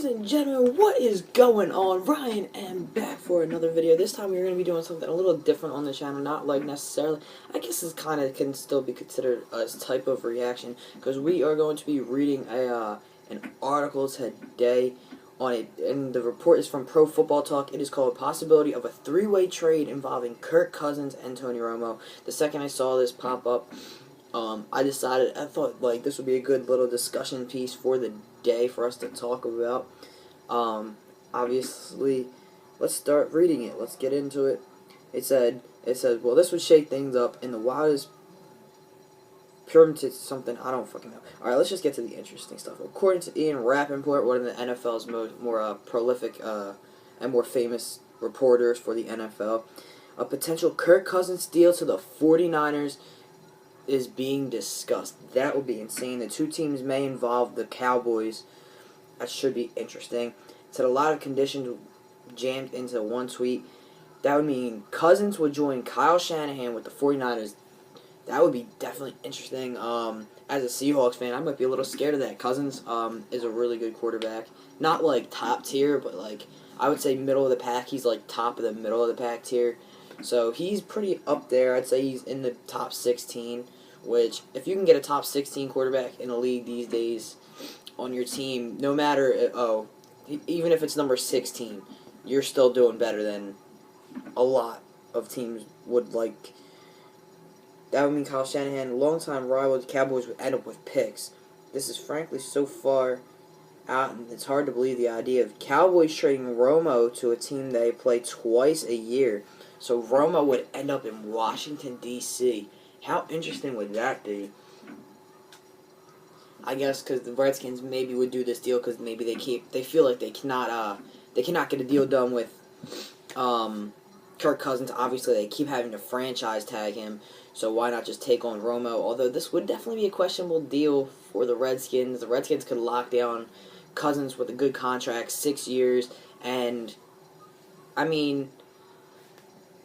and gentlemen, what is going on? Ryan and back for another video. This time we're going to be doing something a little different on the channel, not like necessarily, I guess this kind of can still be considered a type of reaction, because we are going to be reading an article today on it, and the report is from Pro Football Talk. It is called Possibility of a Three-Way Trade Involving Kirk Cousins and Tony Romo. The second I saw this pop up, I thought like this would be a good little discussion piece for the day for us to talk about. Obviously, let's start reading it. Let's get into it. It said, well, this would shake things up in the wildest pyramid something, I don't fucking know. Alright, let's just get to the interesting stuff. According to Ian Rappaport, one of the NFL's more prolific and more famous reporters for the NFL, a potential Kirk Cousins deal to the 49ers is being discussed. That would be insane. The two teams may involve the Cowboys. That should be interesting. It said a lot of conditions jammed into one tweet. That would mean Cousins would join Kyle Shanahan with the 49ers. That would be definitely interesting. As a Seahawks fan, I might be a little scared of that. Cousins is a really good quarterback. Not like top tier, but like I would say middle of the pack. He's like top of the middle of the pack tier. So he's pretty up there. I'd say he's in the top 16. Which, if you can get a top 16 quarterback in the league these days on your team, no matter, even if it's number 16, you're still doing better than a lot of teams would like. That would mean Kyle Shanahan, longtime rival of the Cowboys, would end up with picks. This is frankly so far out, and it's hard to believe the idea of Cowboys trading Romo to a team they play twice a year. So Romo would end up in Washington, D.C., How interesting would that be? I guess because the Redskins maybe would do this deal because maybe they feel like they cannot get a deal done with Kirk Cousins. Obviously, they keep having to franchise tag him, so why not just take on Romo? Although this would definitely be a questionable deal for the Redskins. The Redskins could lock down Cousins with a good contract, 6 years, and I mean,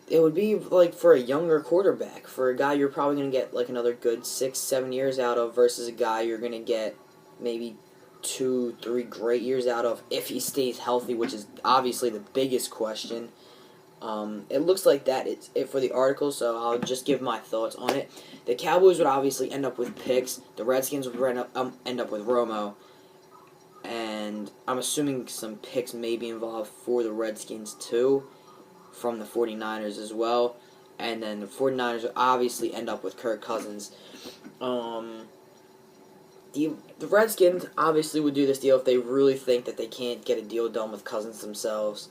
it would be like for a younger quarterback, for a guy you're probably going to get like another good 6-7 years out of, versus a guy you're going to get maybe 2-3 great years out of if he stays healthy, which is obviously the biggest question. It looks like that it's it for the article, so I'll just give my thoughts on it. The Cowboys would obviously end up with picks. The Redskins would end up with Romo, and I'm assuming some picks may be involved for the Redskins too, from the 49ers as well, and then the 49ers would obviously end up with Kirk Cousins. The Redskins obviously would do this deal if they really think that they can't get a deal done with Cousins themselves.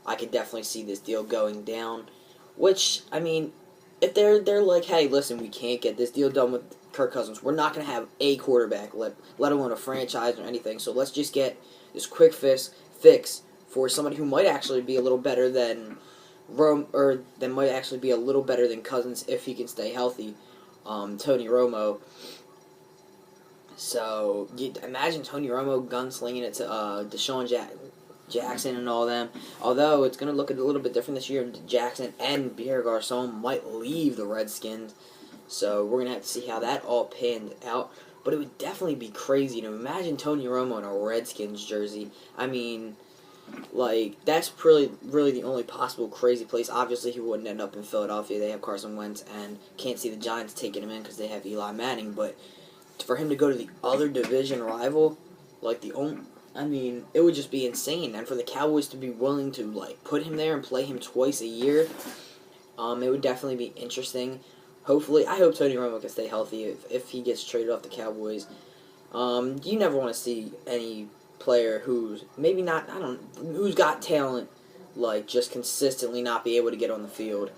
I could definitely see this deal going down, which, I mean, if they're like, hey, listen, we can't get this deal done with Kirk Cousins. We're not going to have a quarterback, let alone a franchise or anything, so let's just get this quick fix for somebody who might actually be a little better than might actually be a little better than Cousins if he can stay healthy, Tony Romo. So, imagine Tony Romo gunslinging it to Deshaun Jackson and all them. Although, it's going to look a little bit different this year. Jackson and Pierre Garçon might leave the Redskins. So, we're going to have to see how that all panned out. But it would definitely be crazy to imagine Tony Romo in a Redskins jersey. I mean, like, that's really the only possible crazy place. Obviously, he wouldn't end up in Philadelphia. They have Carson Wentz, and can't see the Giants taking him in because they have Eli Manning. But for him to go to the other division rival, like I mean, it would just be insane. And for the Cowboys to be willing to like put him there and play him twice a year, it would definitely be interesting. Hopefully, I hope Tony Romo can stay healthy if he gets traded off the Cowboys. You never want to see any player who's maybe not, who's got talent, like, just consistently not be able to get on the field.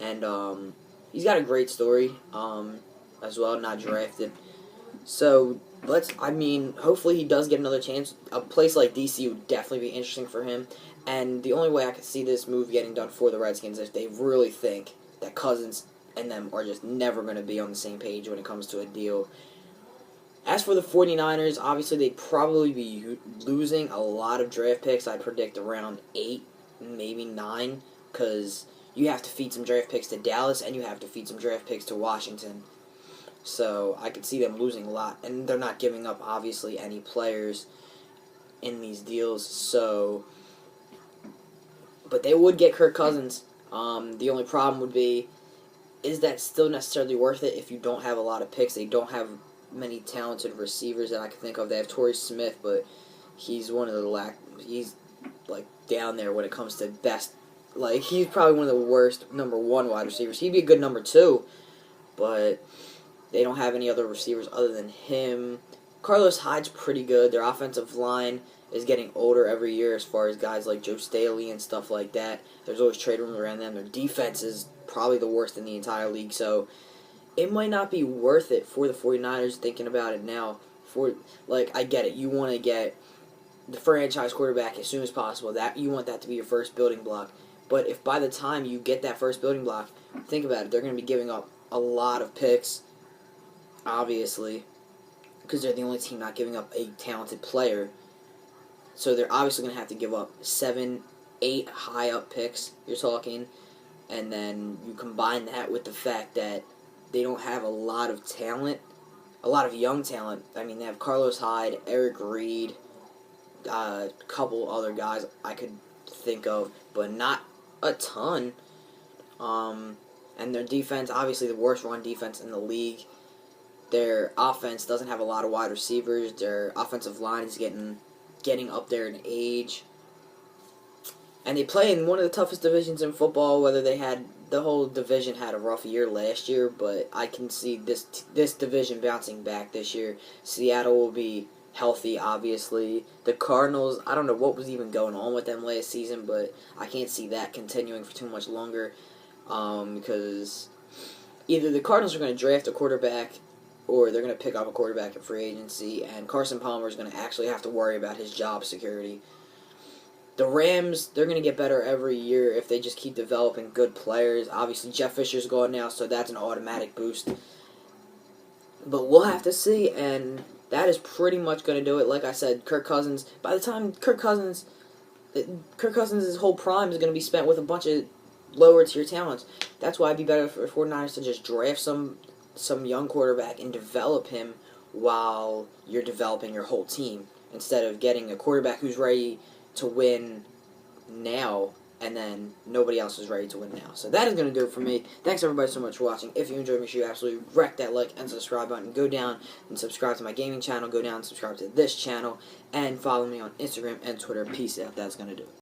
And, he's got a great story, as well, not drafted. So, hopefully he does get another chance. A place like DC would definitely be interesting for him. And the only way I could see this move getting done for the Redskins is if they really think that Cousins and them are just never going to be on the same page when it comes to a deal. As for the 49ers, obviously they'd probably be losing a lot of draft picks. I predict around 8, maybe 9, because you have to feed some draft picks to Dallas, and you have to feed some draft picks to Washington. So I could see them losing a lot, and they're not giving up, obviously, any players in these deals. So, but they would get Kirk Cousins. The only problem would be, is that still necessarily worth it if you don't have a lot of picks? They don't have many talented receivers that I can think of. They have Torrey Smith, but he's one of the he's like down there when it comes to best. Like, he's probably one of the worst number one wide receivers. He'd be a good number two, but they don't have any other receivers other than him. Carlos Hyde's pretty good. Their offensive line is getting older every year as far as guys like Joe Staley and stuff like that. There's always trade rumors around them. Their defense is probably the worst in the entire league, so it might not be worth it for the 49ers thinking about it now. I get it. You want to get the franchise quarterback as soon as possible. That you want that to be your first building block. But if by the time you get that first building block, think about it, they're going to be giving up a lot of picks, obviously, because they're the only team not giving up a talented player. So they're obviously going to have to give up 7, 8 high-up picks, you're talking, and then you combine that with the fact that they don't have a lot of talent, a lot of young talent. I mean, they have Carlos Hyde, Eric Reed, a couple other guys I could think of, but not a ton. And their defense, obviously the worst run defense in the league. Their offense doesn't have a lot of wide receivers. Their offensive line is getting up there in age. And they play in one of the toughest divisions in football. The whole division had a rough year last year, but I can see this division bouncing back this year. Seattle will be healthy, obviously. The Cardinals, I don't know what was even going on with them last season, but I can't see that continuing for too much longer, because either the Cardinals are going to draft a quarterback or they're going to pick up a quarterback at free agency, and Carson Palmer is going to actually have to worry about his job security. The Rams, they're going to get better every year if they just keep developing good players. Obviously, Jeff Fisher's gone now, so that's an automatic boost. But we'll have to see, and that is pretty much going to do it. Like I said, Kirk Cousins, by the time Kirk Cousins' whole prime is going to be spent with a bunch of lower-tier talents. That's why it'd be better for 49ers to just draft some young quarterback and develop him while you're developing your whole team, instead of getting a quarterback who's ready to win now, and then nobody else is ready to win now. So that is going to do it for me. Thanks everybody so much for watching. If you enjoyed, make sure you absolutely wreck that like and subscribe button. Go down and subscribe to my gaming channel. Go down and subscribe to this channel. And follow me on Instagram and Twitter. Peace out. That's going to do it.